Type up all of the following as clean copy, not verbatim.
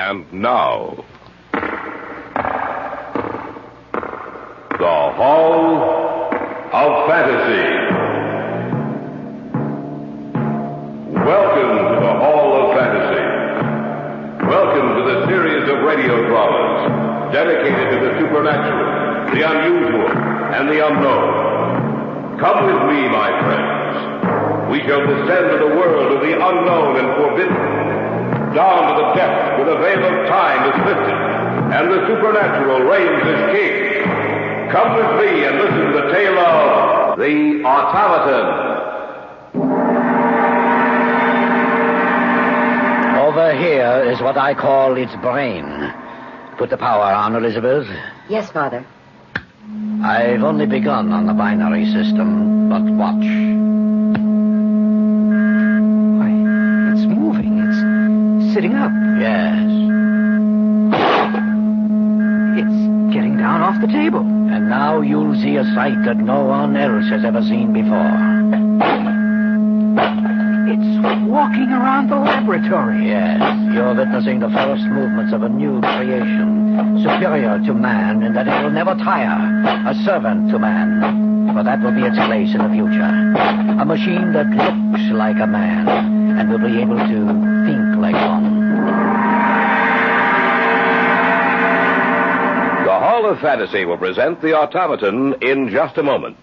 And now, the Hall of Fantasy. Welcome to the Hall of Fantasy. Welcome to the series of radio dramas dedicated to the supernatural, the unusual, and the unknown. Come with me, my friends. We shall descend to the world of the unknown and forbidden, down to the depths where the veil of time is lifted, and the supernatural reigns as king. Come with me and listen to the tale of the Automaton. Over here is what I call its brain. Put the power on, Elizabeth. Yes, Father. I've only begun on the binary system, but watch. Why, it's moving. It's sitting up. Yes. It's getting down off the table. And now you'll see a sight that no one else has ever seen before. It's walking around the laboratory. Yes, you're witnessing the first movements of a new creation, superior to man in that it will never tire, a servant to man, for that will be its place in the future. A machine that looks like a man and will be able to think like one. The Hall of Fantasy will present the Automaton in just a moment.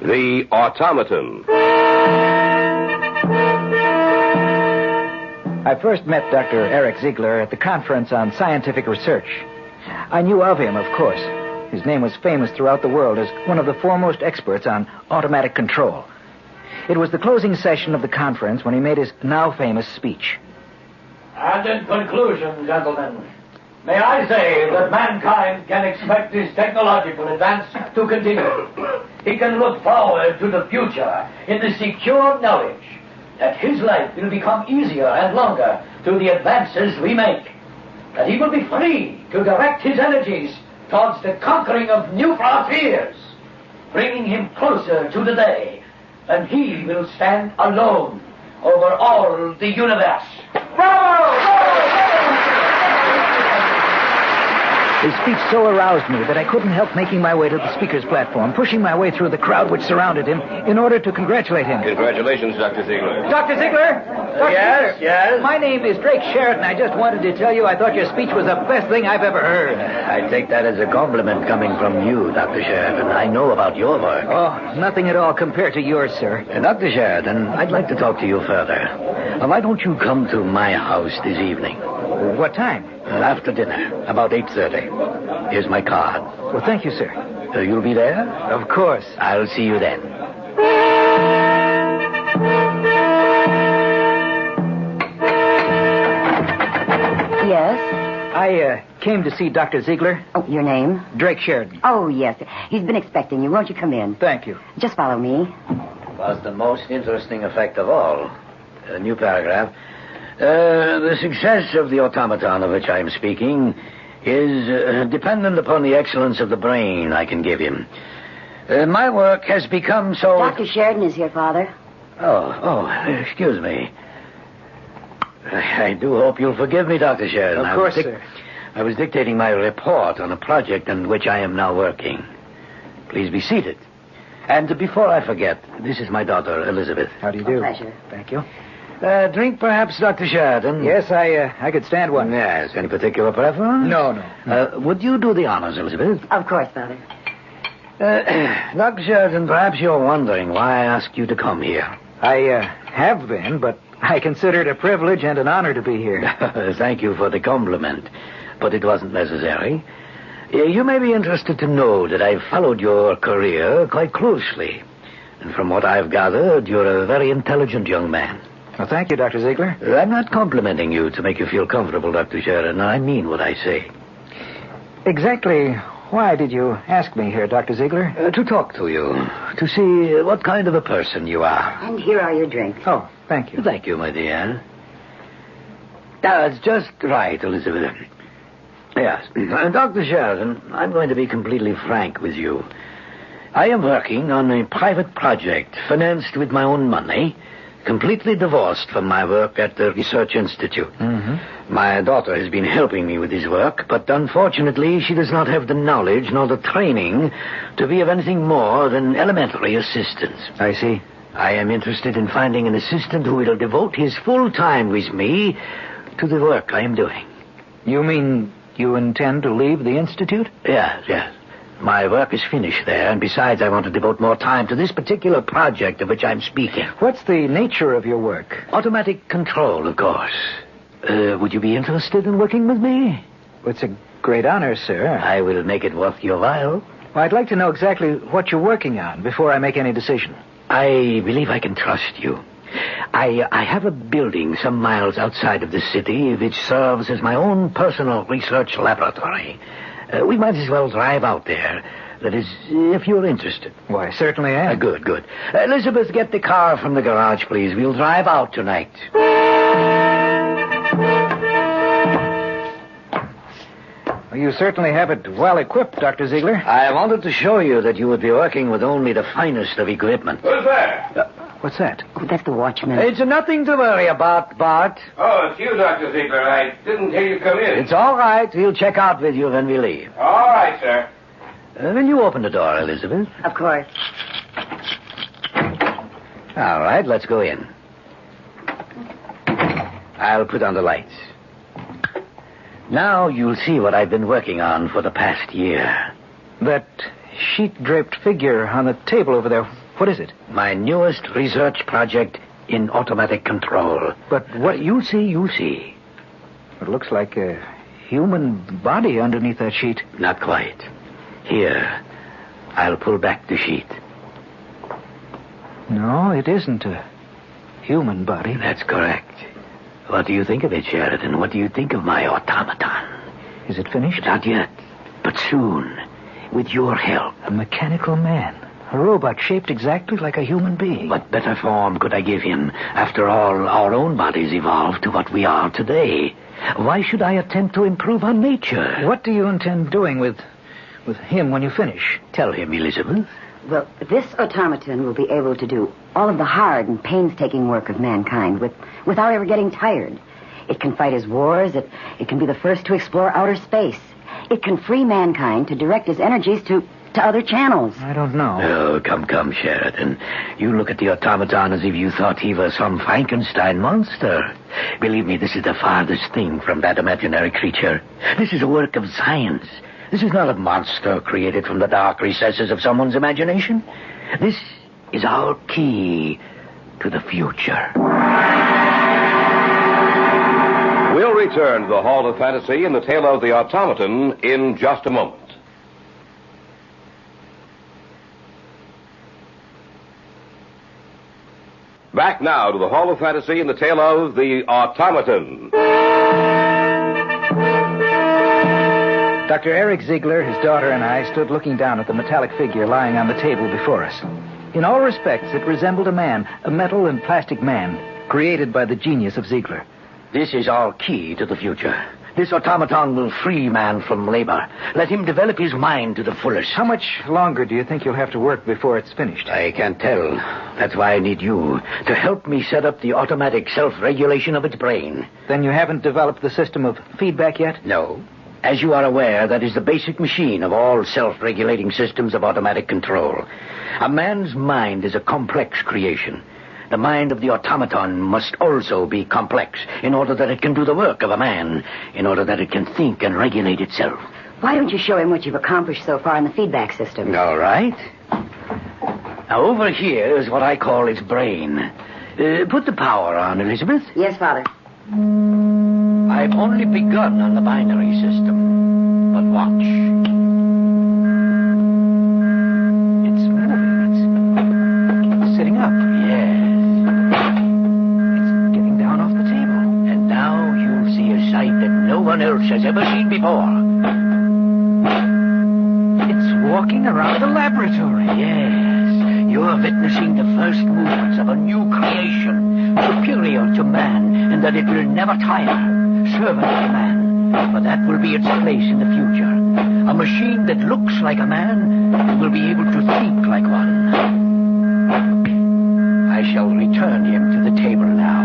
The Automaton. I first met Dr. Eric Ziegler at the conference on scientific research. I knew of him, of course. His name was famous throughout the world as one of the foremost experts on automatic control. It was the closing session of the conference when he made his now famous speech. And in conclusion, gentlemen, may I say that mankind can expect this technological advance to continue. He can look forward to the future in the secure knowledge that his life will become easier and longer through the advances we make. That he will be free to direct his energies towards the conquering of new frontiers, bringing him closer to the day when he will stand alone over all the universe. Bravo! His speech so aroused me that I couldn't help making my way to the speaker's platform, pushing my way through the crowd which surrounded him in order to congratulate him. Congratulations, Dr. Ziegler. Dr. Ziegler? Yes. My name is Drake Sheridan. I just wanted to tell you I thought your speech was the best thing I've ever heard. I take that as a compliment coming from you, Dr. Sheridan. I know about your work. Oh, nothing at all compared to yours, sir. Dr. Sheridan, I'd like to talk to you further. Why don't you come to my house this evening? What time? After dinner, about 8:30. Here's my card. Well, thank you, sir. You'll be there? Of course. I'll see you then. Yes? I came to see Dr. Ziegler. Oh, your name? Drake Sheridan. Oh, yes. He's been expecting you. Won't you come in? Thank you. Just follow me. Was the most interesting effect of all. A new paragraph. The success of the automaton of which I am speaking is dependent upon the excellence of the brain I can give him. My work has become so... Dr. Sheridan is here, Father. Oh, excuse me. I do hope you'll forgive me, Dr. Sheridan. Of course, sir. I was dictating my report on a project on which I am now working. Please be seated. And before I forget, this is my daughter, Elizabeth. How do you do? A pleasure. Thank you. Drink perhaps, Dr. Sheridan? Yes, I could stand one. Yes. Any particular preference? No. Would you do the honors, Elizabeth? Of course, Father. Dr. Sheridan, perhaps you're wondering why I asked you to come here. I have been, but I consider it a privilege and an honor to be here. Thank you for the compliment, but it wasn't necessary. You may be interested to know that I've followed your career quite closely. And from what I've gathered, you're a very intelligent young man. Well, thank you, Dr. Ziegler. I'm not complimenting you to make you feel comfortable, Dr. Sheridan. I mean what I say. Exactly why did you ask me here, Dr. Ziegler? To talk to you, to see what kind of a person you are. And here are your drinks. Oh, thank you. Thank you, my dear. That's just right, Elizabeth. Yes. Dr. Sheridan, I'm going to be completely frank with you. I am working on a private project financed with my own money completely divorced from my work at the Research Institute. My daughter has been helping me with this work, but unfortunately she does not have the knowledge nor the training to be of anything more than elementary assistance. I see. I am interested in finding an assistant who will devote his full time with me to the work I am doing. You mean you intend to leave the Institute? Yes. My work is finished there, and besides, I want to devote more time to this particular project of which I'm speaking. What's the nature of your work? Automatic control, of course. Would you be interested in working with me? It's a great honor, sir. I will make it worth your while. Well, I'd like to know exactly what you're working on before I make any decision. I believe I can trust you. I have a building some miles outside of the city which serves as my own personal research laboratory. We might as well drive out there. That is, if you're interested. Why, certainly I am. Good. Elizabeth, get the car from the garage, please. We'll drive out tonight. Well, you certainly have it well equipped, Dr. Ziegler. I wanted to show you that you would be working with only the finest of equipment. Who's there? What's that? Oh, that's the watchman. It's nothing to worry about, Bart. Oh, it's you, Dr. Ziegler. I didn't hear you come in. It's all right. He'll check out with you when we leave. All right, sir. Will you open the door, Elizabeth? Of course. All right, let's go in. I'll put on the lights. Now you'll see what I've been working on for the past year. That sheet-draped figure on the table over there, what is it? My newest research project in automatic control. But what... You see. It looks like a human body underneath that sheet. Not quite. Here, I'll pull back the sheet. No, it isn't a human body. That's correct. What do you think of it, Sheridan? What do you think of my automaton? Is it finished? Not yet, but soon, with your help. A mechanical man. A robot shaped exactly like a human being. What better form could I give him? After all, our own bodies evolved to what we are today. Why should I attempt to improve on nature? What do you intend doing with him when you finish? Tell him, Elizabeth. Well, this automaton will be able to do all of the hard and painstaking work of mankind without ever getting tired. It can fight his wars. It can be the first to explore outer space. It can free mankind to direct his energies to other channels. I don't know. Oh, come, Sheridan. You look at the automaton as if you thought he was some Frankenstein monster. Believe me, this is the farthest thing from that imaginary creature. This is a work of science. This is not a monster created from the dark recesses of someone's imagination. This is our key to the future. We'll return to the Hall of Fantasy and the tale of the Automaton in just a moment. Back now to the Hall of Fantasy and the tale of the Automaton. Dr. Eric Ziegler, his daughter, and I stood looking down at the metallic figure lying on the table before us. In all respects, it resembled a man, a metal and plastic man, created by the genius of Ziegler. This is our key to the future. This automaton will free man from labor. Let him develop his mind to the fullest. How much longer do you think you'll have to work before it's finished? I can't tell. That's why I need you to help me set up the automatic self-regulation of its brain. Then you haven't developed the system of feedback yet? No. As you are aware, that is the basic machine of all self-regulating systems of automatic control. A man's mind is a complex creation. The mind of the automaton must also be complex in order that it can do the work of a man, in order that it can think and regulate itself. Why don't you show him what you've accomplished so far in the feedback system? All right. Now, over here is what I call its brain. Put the power on, Elizabeth. Yes, Father. I've only begun on the binary system, but watch. It's moving. It's sitting up. Yes. It's getting down off the table. And now you'll see a sight that no one else has ever seen before. It's walking around the laboratory. Yes. You're witnessing the first movements of a new creation, superior to man, and that it will never tire. Servant of man, but that will be its place in the future. A machine that looks like a man will be able to think like one. I shall return him to the table now.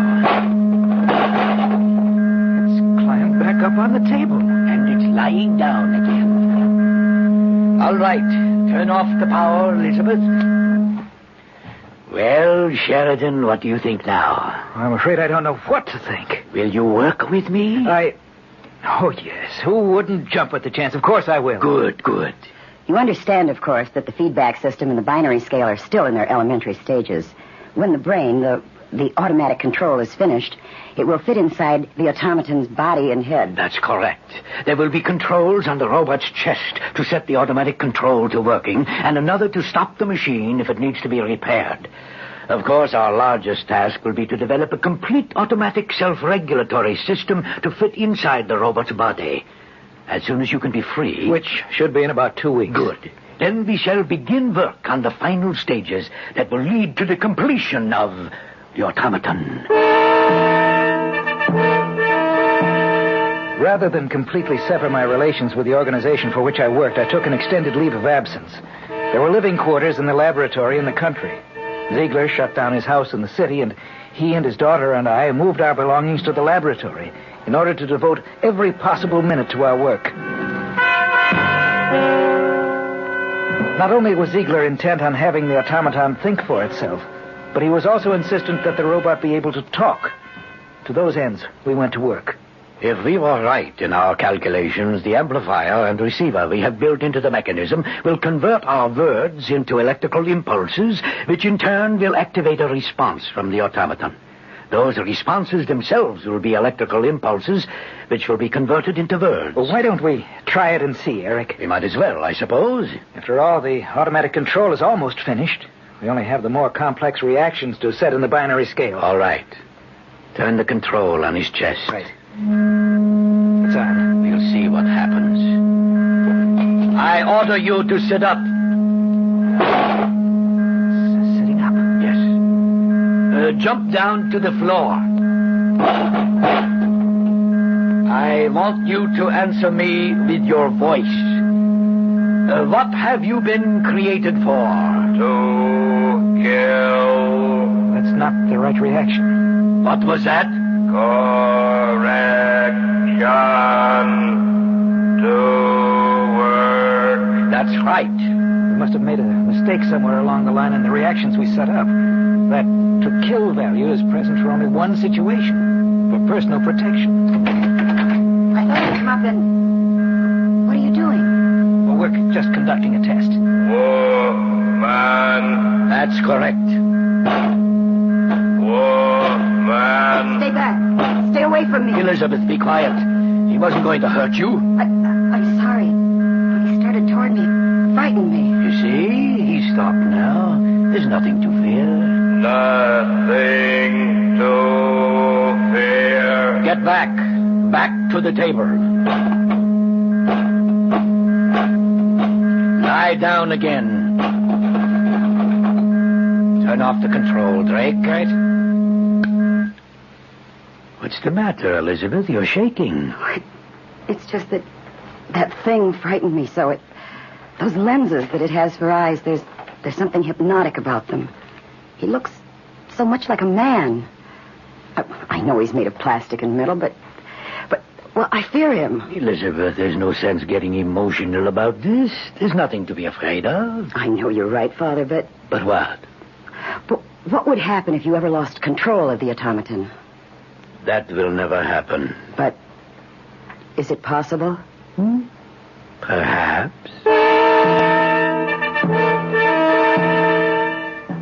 It's climbed back up on the table. And it's lying down again. All right. Turn off the power, Elizabeth. Well, Sheridan, what do you think now? I'm afraid I don't know what to think. Will you work with me? Oh, yes. Who wouldn't jump at the chance? Of course I will. Good, good. You understand, of course, that the feedback system and the binary scale are still in their elementary stages. When the brain, the automatic control is finished, it will fit inside the automaton's body and head. That's correct. There will be controls on the robot's chest to set the automatic control to working, and another to stop the machine if it needs to be repaired. Of course, our largest task will be to develop a complete automatic self-regulatory system to fit inside the robot's body. As soon as you can be free... Which should be in about 2 weeks. Good. Then we shall begin work on the final stages that will lead to the completion of the automaton. Rather than completely sever my relations with the organization for which I worked, I took an extended leave of absence. There were living quarters in the laboratory in the country. Ziegler shut down his house in the city, and he and his daughter and I moved our belongings to the laboratory in order to devote every possible minute to our work. Not only was Ziegler intent on having the automaton think for itself, but he was also insistent that the robot be able to talk. To those ends, we went to work. If we were right in our calculations, the amplifier and receiver we have built into the mechanism will convert our words into electrical impulses, which in turn will activate a response from the automaton. Those responses themselves will be electrical impulses, which will be converted into words. Well, why don't we try it and see, Eric? We might as well, I suppose. After all, the automatic control is almost finished. We only have the more complex reactions to set in the binary scale. All right. Turn the control on his chest. Right. It's on. We'll see what happens. I order you to sit up. Sitting up? Yes. Jump down to the floor. I want you to answer me with your voice. What have you been created for? To kill. That's not the right reaction. What was that? Correction. To work. That's right. We must have made a mistake somewhere along the line in the reactions we set up. That to kill value is present for only one situation, for personal protection. I thought you'd come up and... What are you doing? Well, we're just conducting a test. Woman. That's correct. Woman. Stay back. Stay away from me. Elizabeth, be quiet. He wasn't going to hurt you. I'm sorry. When he started toward me, it frightened me. You see, he stopped now. There's nothing to fear. Nothing to fear. Get back. Back to the table. Lie down again. Turn off the control, Drake. Right? What's the matter, Elizabeth? You're shaking. It's just that thing frightened me so. Those lenses that it has for eyes, there's something hypnotic about them. He looks so much like a man. I know he's made of plastic and metal, but well, I fear him. Elizabeth, there's no sense getting emotional about this. There's nothing to be afraid of. I know you're right, Father, but... But what? But what would happen if you ever lost control of the automaton? That will never happen. But is it possible? Perhaps.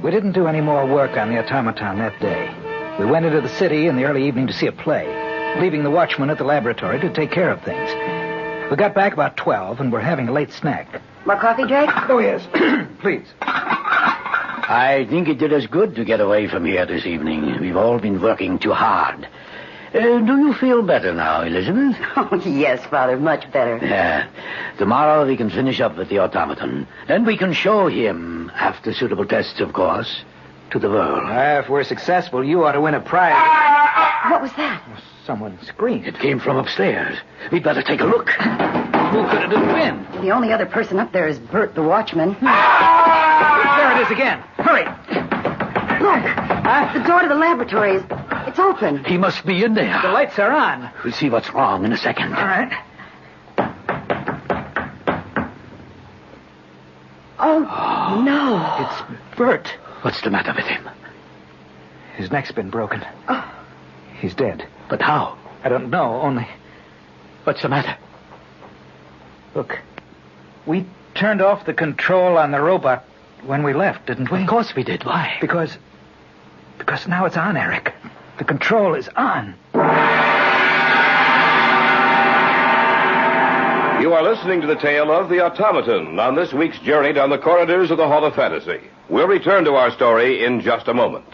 We didn't do any more work on the automaton that day. We went into the city in the early evening to see a play, leaving the watchman at the laboratory to take care of things. We got back about 12 and were having a late snack. More coffee, Drake? Oh, yes. Please. I think it did us good to get away from here this evening. We've all been working too hard. Do you feel better now, Elizabeth? Oh, yes, Father, much better. Yeah. Tomorrow we can finish up with the automaton. Then we can show him, after suitable tests, of course, to the world. If we're successful, you ought to win a prize. What was that? Someone screamed. It came from upstairs. We'd better take a look. Who could it have been? The only other person up there is Bert, the watchman. There it is again. Hurry. Look! The door to the laboratory is... It's open. He must be in there. The lights are on. We'll see what's wrong in a second. All right. Oh, no. It's Bert. What's the matter with him? His neck's been broken. Oh. He's dead. But how? I don't know, only... What's the matter? Look, we turned off the control on the robot when we left, didn't we? Of course we did. Why? Because now it's on, Eric. The control is on. You are listening to the tale of the Automaton on this week's journey down the corridors of the Hall of Fantasy. We'll return to our story in just a moment.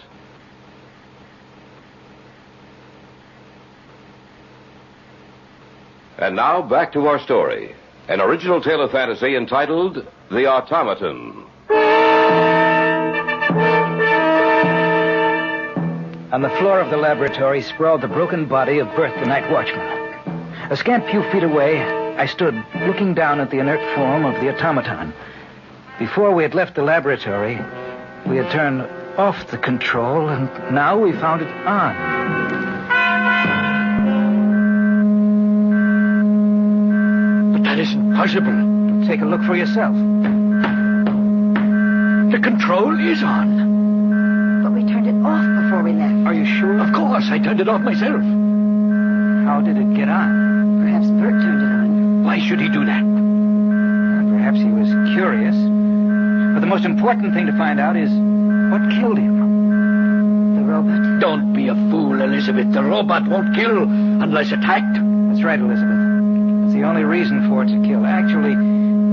And now, back to our story. An original tale of fantasy entitled The Automaton. On the floor of the laboratory sprawled the broken body of Bert, the night watchman. A scant few feet away, I stood looking down at the inert form of the automaton. Before we had left the laboratory, we had turned off the control, and now we found it on. That isn't possible. Take a look for yourself. The control is on. But we turned it off before we left. Are you sure? Of course, I turned it off myself. How did it get on? Perhaps Bert turned it on. Why should he do that? Perhaps he was curious. But the most important thing to find out is what killed him. The robot? Don't be a fool, Elizabeth. The robot won't kill unless attacked. That's right, Elizabeth. It's the only reason for it to kill. Actually,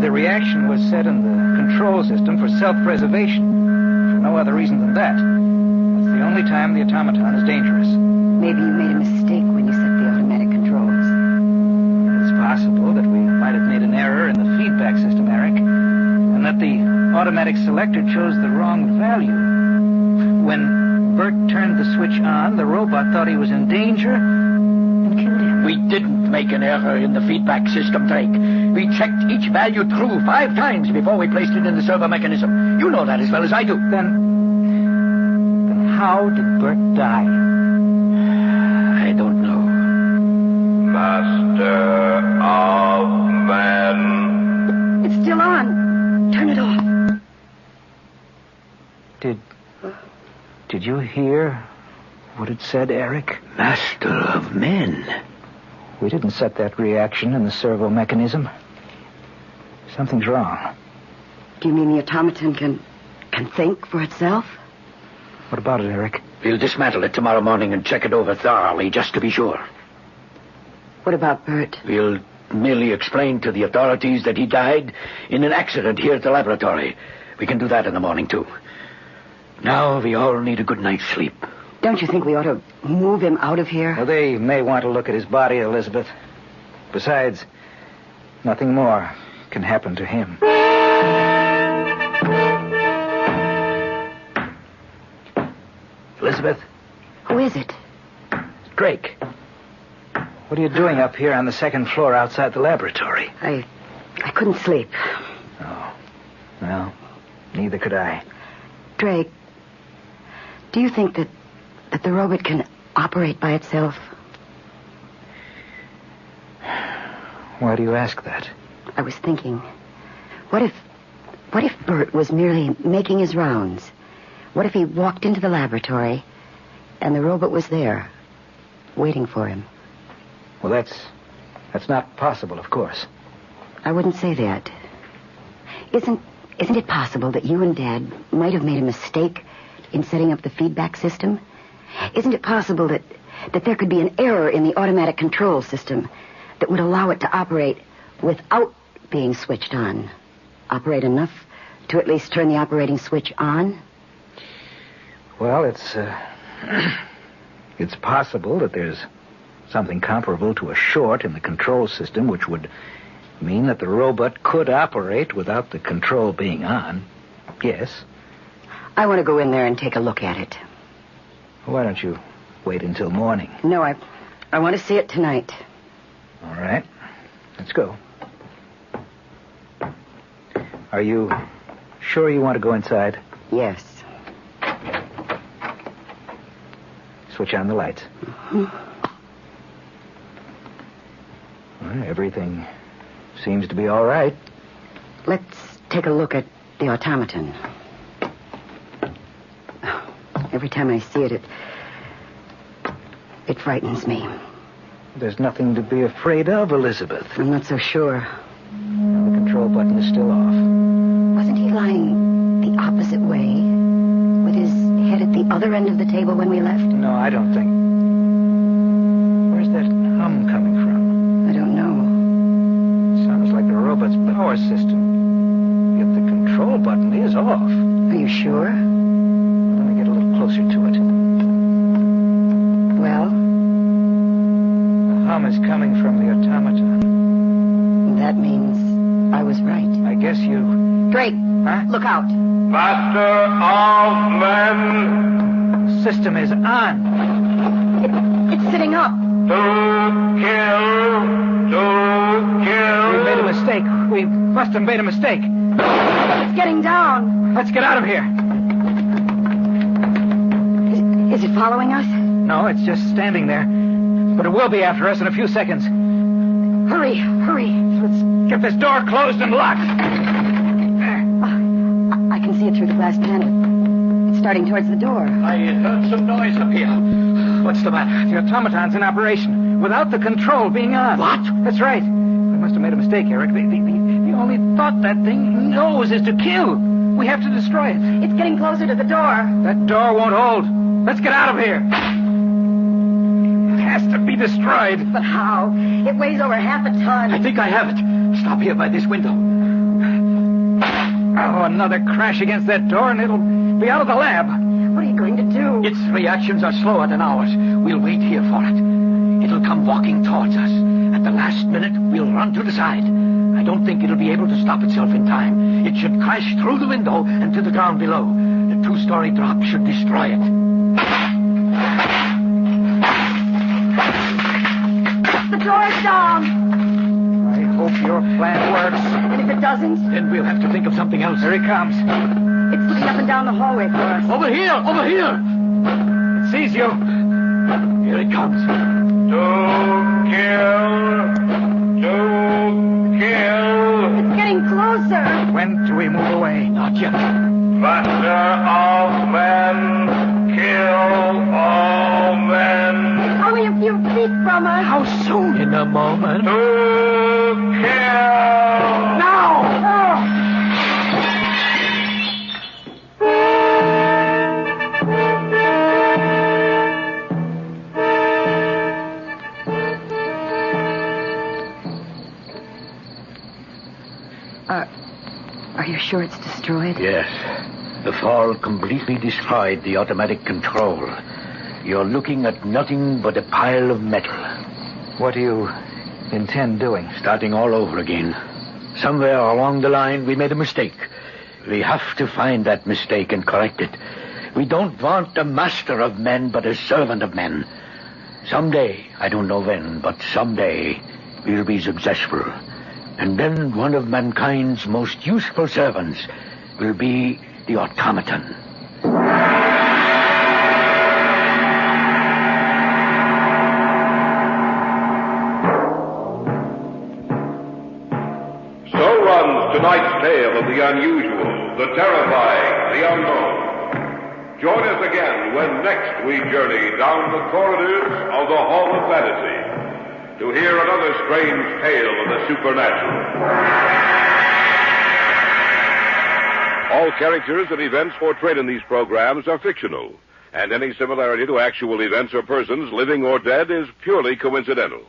the reaction was set in the control system for self-preservation. For no other reason than that. That's the only time the automaton is dangerous. Maybe you made a mistake when you set the automatic controls. It's possible that we might have made an error in the feedback system, Eric, and that the automatic selector chose the wrong value. When Bert turned the switch on, the robot thought he was in danger and killed him. We didn't make an error in the feedback system, Drake. We checked each value through 5 times before we placed it in the servo mechanism. You know that as well as I do. Then how did Bert die? I don't know. Master of Man. It's still on. Turn it off. Did you hear what it said, Eric? Master of men. We didn't set that reaction in the servo mechanism. Something's wrong. Do you mean the automaton can think for itself? What about it, Eric? We'll dismantle it tomorrow morning and check it over thoroughly, just to be sure. What about Bert? We'll merely explain to the authorities that he died in an accident here at the laboratory. We can do that in the morning, too. Now we all need a good night's sleep. Don't you think we ought to move him out of here? Well, they may want to look at his body, Elizabeth. Besides, nothing more can happen to him. Elizabeth? Who is it? Drake. What are you doing up here on the second floor outside the laboratory? I couldn't sleep. Oh. Well, neither could I. Drake, do you think that the robot can operate by itself? Why do you ask that? I was thinking, what if Bert was merely making his rounds? What if he walked into the laboratory and the robot was there, waiting for him? Well, that's not possible, of course. I wouldn't say that. Isn't it possible that you and Dad might have made a mistake in setting up the feedback system? Isn't it possible that there could be an error in the automatic control system that would allow it to operate without being switched on? Operate enough to at least turn the operating switch on? Well, it's possible that there's something comparable to a short in the control system, which would mean that the robot could operate without the control being on. Yes. I want to go in there and take a look at it. Why don't you wait until morning? No, I want to see it tonight. All right. Let's go. Are you sure you want to go inside? Yes. switch on the lights. Mm-hmm. Well, everything seems to be all right. Let's take a look at the automaton. Every time I see it, it frightens me. There's nothing to be afraid of, Elizabeth. I'm not so sure. The control button is still off. Wasn't he lying the opposite way, with his head at the other end of the table when we left? No, I don't think. Where's that hum coming from? I don't know. Sounds like the robot's power system. Yet the control button is off. Are you sure? Let me get a little closer to it. Well? The hum is coming from the automaton. That means I was right. I guess you... Drake, Huh? look out. Master of men, The system is on. It's sitting up. to kill. We made a mistake. We must have made a mistake. It's getting down. Let's get out of here. Is it following us? No, it's just standing there. But it will be after us in a few seconds. Hurry, hurry. Let's get this door closed and locked. I can see it through the glass panel. It's starting towards the door. I heard some noise up here. What's the matter? The automaton's in operation, without the control being on. What? That's right. We must have made a mistake, Eric. The only thought that thing knows is to kill. We have to destroy it. It's getting closer to the door. That door won't hold. Let's get out of here. It has to be destroyed. But how? It weighs over half a ton. I think I have it. Stop here by this window. Oh, another crash against that door and it'll be out of the lab. What are you going to do? Its reactions are slower than ours. We'll wait here for it. It'll come walking towards us. At the last minute, we'll run to the side. I don't think it'll be able to stop itself in time. It should crash through the window and to the ground below. The 2-story drop should destroy it. The door's down. I hope your plan works. And if it doesn't, Then we'll have to think of something else. Here he comes. it's looking up and down the hallway for us. Over here! Over here! It sees you. Here it comes. To kill. It's getting closer. When do we move away? Not yet. Master of men, kill all men. It's only a few feet from us. How soon? In a moment. To kill. Now! Are you sure it's destroyed? Yes. The fall completely destroyed the automatic control. You're looking at nothing but a pile of metal. What do you intend doing? Starting all over again. Somewhere along the line, we made a mistake. We have to find that mistake and correct it. We don't want a master of men, but a servant of men. Someday, I don't know when, but someday, we'll be successful. And then one of mankind's most useful servants will be the automaton. So runs tonight's tale of the unusual, the terrifying, the unknown. Join us again when next we journey down the corridors of the Hall of Fantasy to hear another strange tale of the supernatural. All characters and events portrayed in these programs are fictional, and any similarity to actual events or persons, living or dead, is purely coincidental.